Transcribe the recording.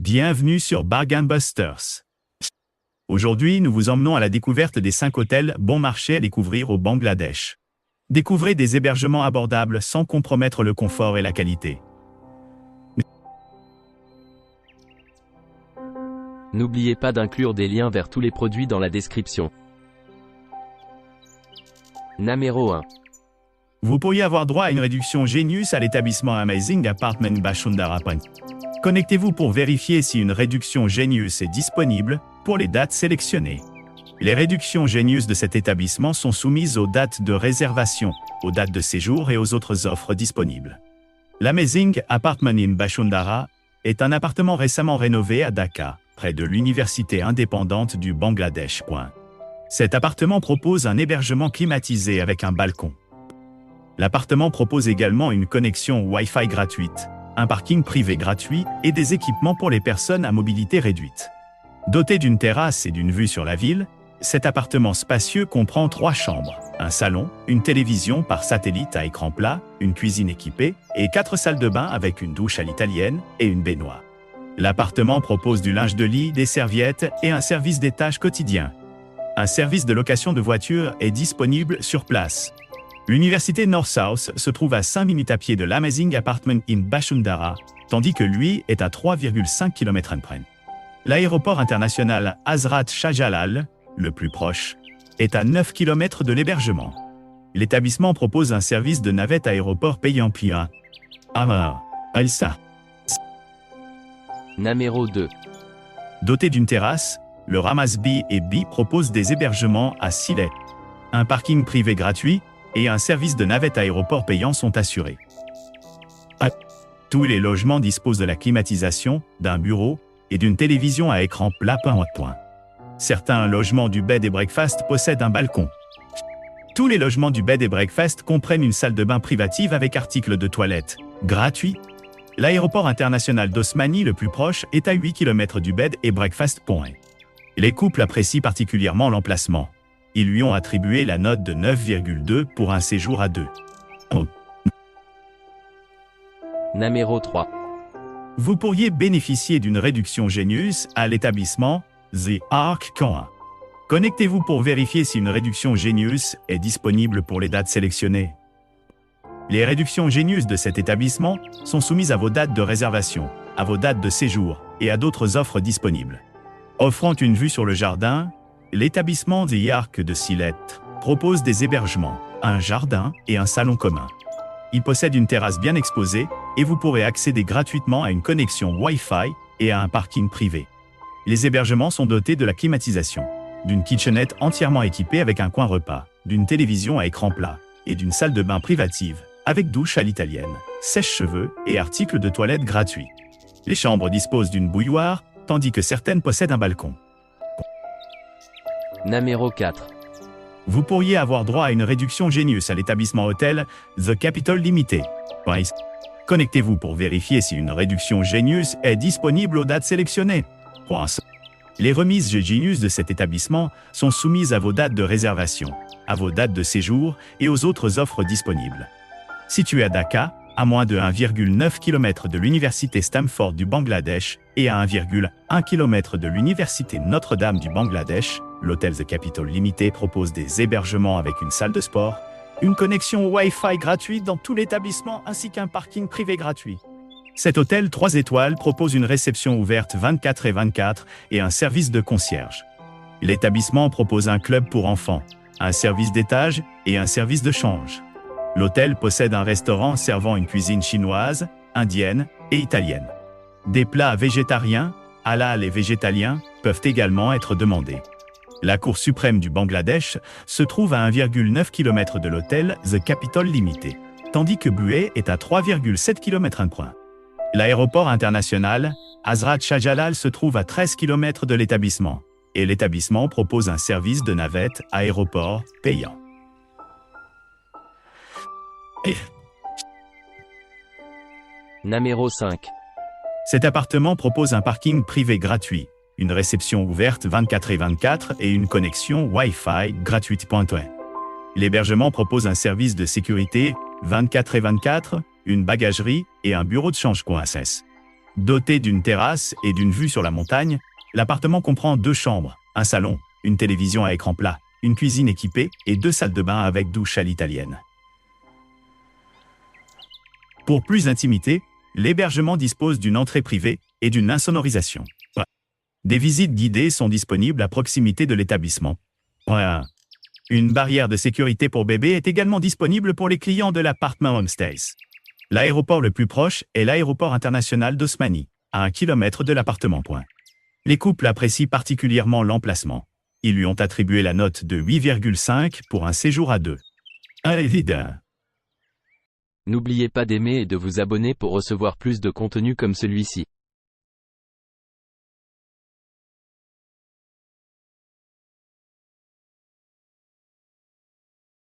Bienvenue sur Bargain Busters. Aujourd'hui, nous vous emmenons à la découverte des 5 hôtels bon marché à découvrir au Bangladesh. Découvrez des hébergements abordables sans compromettre le confort et la qualité. N'oubliez pas d'inclure des liens vers tous les produits dans la description. Numéro 1. Vous pourriez avoir droit à une réduction Genius à l'établissement Amazing Apartment Bashundhara. Connectez-vous pour vérifier si une réduction Genius est disponible pour les dates sélectionnées. Les réductions Genius de cet établissement sont soumises aux dates de réservation, aux dates de séjour et aux autres offres disponibles. L'Amazing Apartment in Bashundhara est un appartement récemment rénové à Dhaka, près de l'université indépendante du Bangladesh. Cet appartement propose un hébergement climatisé avec un balcon. L'appartement propose également une connexion Wi-Fi gratuite, un parking privé gratuit et des équipements pour les personnes à mobilité réduite. Doté d'une terrasse et d'une vue sur la ville, cet appartement spacieux comprend 3 chambres, un salon, une télévision par satellite à écran plat, une cuisine équipée et 4 salles de bain avec une douche à l'italienne et une baignoire. L'appartement propose du linge de lit, des serviettes et un service d'étage quotidien. Un service de location de voitures est disponible sur place. L'université North-South se trouve à 5 minutes à pied de l'Amazing Apartment in Bashundhara, tandis que lui est à 3,5 km près. L'aéroport international Hazrat Shahjalal, le plus proche, est à 9 km de l'hébergement. L'établissement propose un service de navette aéroport payant Pia. Amar, Alsa. Numéro 2. Doté d'une terrasse, le Ramas B&B propose des hébergements à Sylhet. Un parking privé gratuit et un service de navette aéroport payant sont assurés. Tous les logements disposent de la climatisation, d'un bureau et d'une télévision à écran plat point. Certains logements du Bed & Breakfast possèdent un balcon. Tous les logements du Bed & Breakfast comprennent une salle de bain privative avec articles de toilette, gratuit. L'aéroport international d'Osmani le plus proche est à 8 km du Bed & Breakfast. Les couples apprécient particulièrement l'emplacement. Ils lui ont attribué la note de 9,2 pour un séjour à 2. Numéro 3. Vous pourriez bénéficier d'une réduction Genius à l'établissement The Ark Caen. Connectez-vous pour vérifier si une réduction Genius est disponible pour les dates sélectionnées. Les réductions Genius de cet établissement sont soumises à vos dates de réservation, à vos dates de séjour et à d'autres offres disponibles. Offrant une vue sur le jardin, l'établissement The Ark de Sylhet propose des hébergements, un jardin et un salon commun. Il possède une terrasse bien exposée et vous pourrez accéder gratuitement à une connexion Wi-Fi et à un parking privé. Les hébergements sont dotés de la climatisation, d'une kitchenette entièrement équipée avec un coin repas, d'une télévision à écran plat et d'une salle de bain privative avec douche à l'italienne, sèche-cheveux et articles de toilette gratuits. Les chambres disposent d'une bouilloire, tandis que certaines possèdent un balcon. Numéro 4. Vous pourriez avoir droit à une réduction Genius à l'établissement hôtel The Capitol Limited. Connectez-vous pour vérifier si une réduction Genius est disponible aux dates sélectionnées. Les remises Genius de cet établissement sont soumises à vos dates de réservation, à vos dates de séjour et aux autres offres disponibles. Situé à Dhaka, à moins de 1,9 km de l'université Stanford du Bangladesh et à 1,1 km de l'université Notre-Dame du Bangladesh, l'hôtel The Capitol Limited propose des hébergements avec une salle de sport, une connexion Wi-Fi gratuite dans tout l'établissement ainsi qu'un parking privé gratuit. Cet hôtel 3 étoiles propose une réception ouverte 24/24 et un service de concierge. L'établissement propose un club pour enfants, un service d'étage et un service de change. L'hôtel possède un restaurant servant une cuisine chinoise, indienne et italienne. Des plats végétariens, halal et végétaliens peuvent également être demandés. La Cour suprême du Bangladesh se trouve à 1,9 km de l'hôtel The Capitol Limited, tandis que Bué est à 3,7 km. L'aéroport international Hazrat Shahjalal se trouve à 13 km de l'établissement, et l'établissement propose un service de navette aéroport payant. Numéro 5. Cet appartement propose un parking privé gratuit, une réception ouverte 24/24 et une connexion Wi-Fi gratuite. L'hébergement propose un service de sécurité 24/24, une bagagerie et un bureau de change. Doté d'une terrasse et d'une vue sur la montagne, l'appartement comprend 2 chambres, un salon, une télévision à écran plat, une cuisine équipée et 2 salles de bain avec douche à l'italienne. Pour plus d'intimité, l'hébergement dispose d'une entrée privée et d'une insonorisation. Des visites guidées sont disponibles à proximité de l'établissement. Une barrière de sécurité pour bébé est également disponible pour les clients de l'appartement Homestays. L'aéroport le plus proche est l'aéroport international d'Osmani, à 1 kilomètre de l'appartement. Les couples apprécient particulièrement l'emplacement. Ils lui ont attribué la note de 8,5 pour un séjour à 2. N'oubliez pas d'aimer et de vous abonner pour recevoir plus de contenu comme celui-ci.